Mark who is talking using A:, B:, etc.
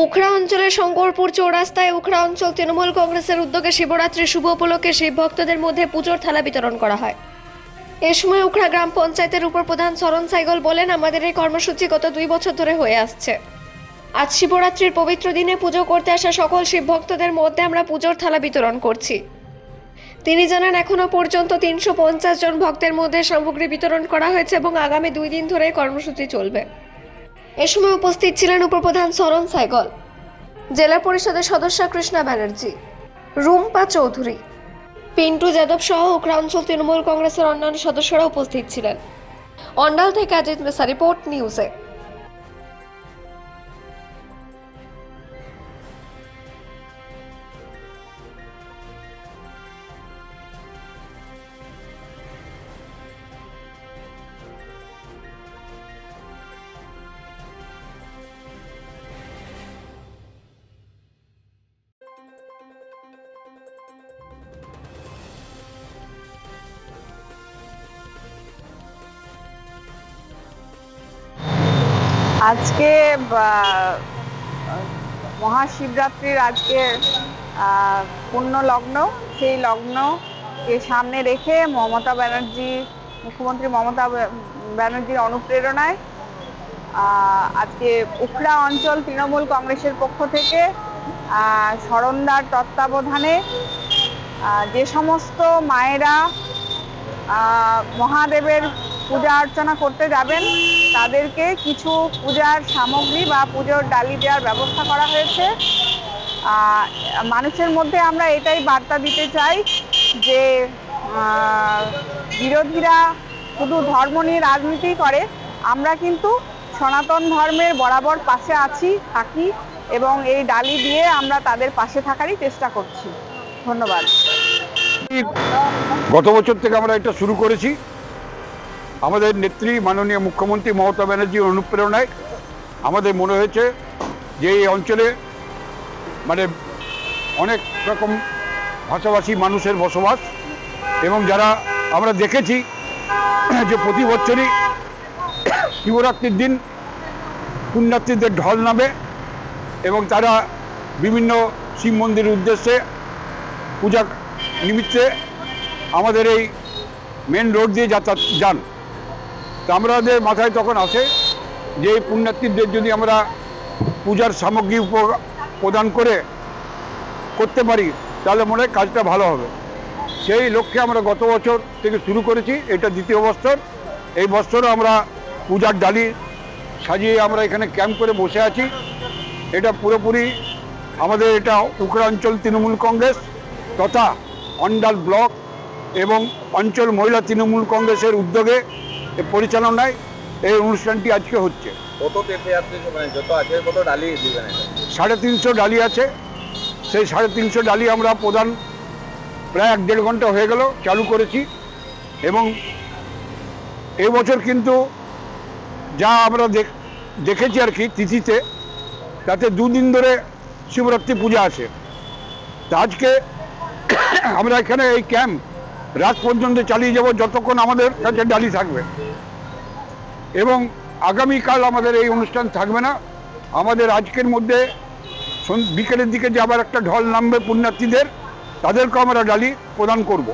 A: উখড়া অঞ্চলের শঙ্করপুর চৌরাস্তায় উখড়া অঞ্চল তৃণমূল কংগ্রেসের উদ্যোগে শিবরাত্রি শুভ উপলক্ষে শিব ভক্তদের মধ্যে পুজোর থালা বিতরণ করা হয়। এ সময় উখড়া গ্রাম পঞ্চায়েতের উপপ্রধান শরণ সাইগল বলেন, আমাদের এই কর্মসূচি গত 2 বছর ধরে হয়ে আসছে। আজ শিবরাত্রির পবিত্র দিনে পুজো করতে আসা সকল শিব ভক্তদের মধ্যে আমরা পুজোর থালা বিতরণ করছি। তিনি জানান, এখনো পর্যন্ত 350 জন ভক্তের মধ্যে সামগ্রী বিতরণ করা হয়েছে এবং আগামী 2 দিন ধরে কর্মসূচি চলবে। এ সময় উপস্থিত ছিলেন উপপ্রধান শরণ সাইগল, জেলা পরিষদের সদস্য কৃষ্ণা ব্যানার্জি, রুম্পা চৌধুরী, পিন্টু যাদব সহ উখড়া অঞ্চল তৃণমূল কংগ্রেসের অন্যান্য সদস্যরা উপস্থিত ছিলেন। অন্ডাল থেকে অজিত মেসা, রিপোর্ট নিউজে।
B: আজকে মহাশিবরাত্রির আজকে পূর্ণ লগ্ন, সেই লগ্নকে সামনে রেখে মুখ্যমন্ত্রী মমতা ব্যানার্জির অনুপ্রেরণায় আজকে উখড়া অঞ্চল তৃণমূল কংগ্রেসের পক্ষ থেকে শরণদার তত্ত্বাবধানে যে সমস্ত মায়েরা মহাদেবের পূজা অর্চনা করতে যাবেন তাদেরকে কিছু পূজার সামগ্রী বা পুজোর ডালি দেওয়ার ব্যবস্থা করা হয়েছে। মানুষের মধ্যে আমরা এটাই বার্তা দিতে চাই যে বিরোধীরা শুধু ধর্ম নিয়ে রাজনীতি করে, আমরা কিন্তু সনাতন ধর্মের বরাবর পাশে থাকি এবং এই ডালি দিয়ে আমরা তাদের পাশে থাকারই চেষ্টা করছি। ধন্যবাদ।
C: গত বছর থেকে আমরা এটা শুরু করেছি। আমাদের নেত্রী মাননীয় মুখ্যমন্ত্রী মমতা ব্যানার্জির অনুপ্রেরণায় আমাদের মনে হয়েছে যে এই অঞ্চলে অনেক রকম ভাষাভাষী মানুষের বসবাস, এবং যারা আমরা দেখেছি যে প্রতি বছরই শিবরাত্রির দিন পুণ্যার্থীদের ঢল নামে এবং তারা বিভিন্ন শিব মন্দিরের উদ্দেশ্যে পূজা নিমিত্তে আমাদের এই মেন রোড দিয়ে যান। তো আমাদের মাথায় তখন আসে যে এই পুণ্যার্থীদের যদি আমরা পূজার সামগ্রী প্রদান করতে পারি তাহলে মনে হয় কাজটা ভালো হবে। সেই লক্ষ্যে আমরা গত বছর থেকে শুরু করেছি, এটা 2য় বছর। এই বছরও আমরা পূজার ডালি সাজিয়ে আমরা এখানে ক্যাম্প করে বসে আছি। এটা পুরোপুরি আমাদের এটা উখড়া অঞ্চল তৃণমূল কংগ্রেস তথা অন্ডাল ব্লক এবং অঞ্চল মহিলা তৃণমূল কংগ্রেসের উদ্যোগে পরিচালনায় এই অনুষ্ঠানটি আজকে হচ্ছে।
D: কত যত আছে কত ডালি দিবেন?
C: 350 ডালি আছে। সেই 350 ডালি আমরা প্রদান প্রায় 1-1.5 ঘন্টা হয়ে গেল চালু করেছি। এবং এবছর কিন্তু যা আমরা দেখেছি আর কি তিথিতে, তাতে 2 দিন ধরে শিবরাত্রি পূজা আছে। তা আজকে আমরা এখানে এই ক্যাম্প রাত পর্যন্ত চালিয়ে যাব যতক্ষণ আমাদের কাছে ডালি থাকবে, এবং আগামীকাল আমাদের এই অনুষ্ঠান থাকবে না। আমাদের আজকের মধ্যে বিকেলের দিকে যে আবার একটা ঢল নামবে পুণ্যার্থীদের, তাদেরকেও আমরা ডালি প্রদান করব।